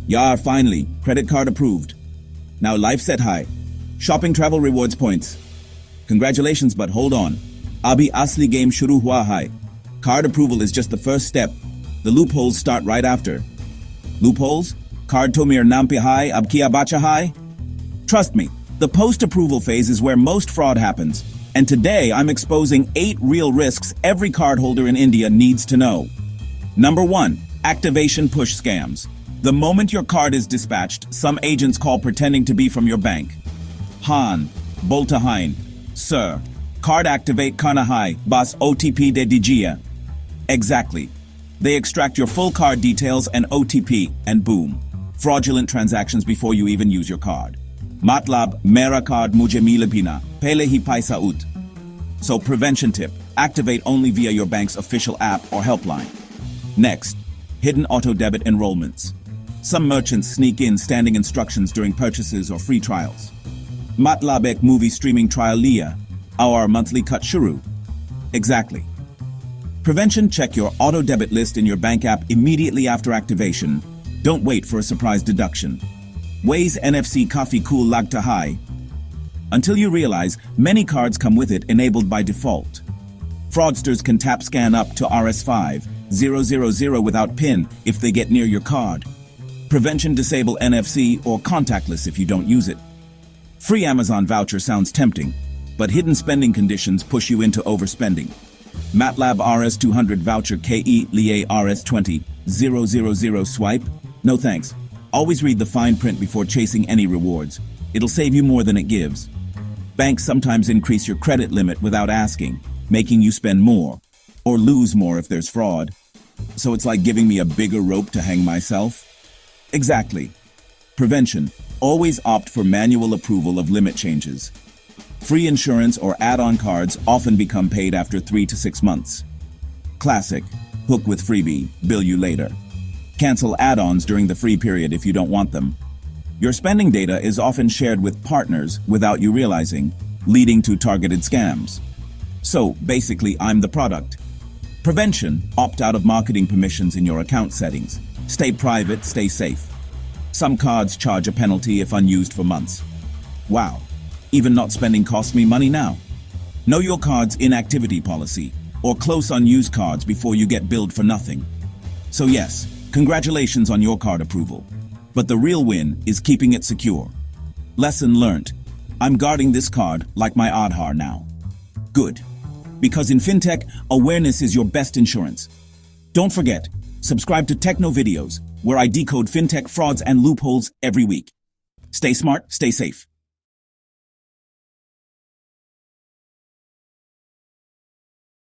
Yar, finally, credit card approved. Now life set high. Shopping travel rewards points. Congratulations, but hold on. Abhi asli game shuru hua hai. Card approval is just the first step. The loopholes start right after. Loopholes? Card to mere nampi hai, ab kia bacha hai? Trust me, the post-approval phase is where most fraud happens. And today I'm exposing 8 real risks every cardholder in India needs to know. Number 1. Activation push scams. The moment your card is dispatched, some agents call pretending to be from your bank. Han, bolta hain, sir, card activate kana hai, bas OTP de digia. Exactly. They extract your full card details and OTP, and boom, fraudulent transactions before you even use your card. Matlab, mera card mujhe mila bina, pehle hi paisa ut. So prevention tip, activate only via your bank's official app or helpline. Next, hidden auto-debit enrollments. Some merchants sneak in standing instructions during purchases or free trials. Matlab ek movie streaming trial liya, our monthly cut shuru. Exactly. Prevention, check your auto-debit list in your bank app immediately after activation. Don't wait for a surprise deduction. Waze NFC Kafi Cool Lagta High. Until you realize, many cards come with it enabled by default. Fraudsters can tap scan up to RS5000 without PIN if they get near your card. Prevention, disable NFC or contactless if you don't use it. Free Amazon voucher sounds tempting, but hidden spending conditions push you into overspending. MATLAB RS200 voucher KE LIA RS20000 swipe? No thanks. Always read the fine print before chasing any rewards. It'll save you more than it gives. Banks sometimes increase your credit limit without asking, making you spend more, or lose more if there's fraud. So it's like giving me a bigger rope to hang myself? Exactly. Prevention. Always opt for manual approval of limit changes. Free insurance or add-on cards often become paid after 3 to 6 months. Classic. Hook with freebie, bill you later. Cancel add-ons during the free period if you don't want them. Your spending data is often shared with partners without you realizing, leading to targeted scams. So, basically, I'm the product. Prevention. Opt out of marketing permissions in your account settings. Stay private, stay safe. Some cards charge a penalty if unused for months. Wow. Even not spending costs me money now. Know your card's inactivity policy, or close unused cards before you get billed for nothing. So yes, congratulations on your card approval. But the real win is keeping it secure. Lesson learned. I'm guarding this card like my Aadhaar now. Good. Because in fintech, awareness is your best insurance. Don't forget, subscribe to Techno Videos, where I decode fintech frauds and loopholes every week. Stay smart, stay safe.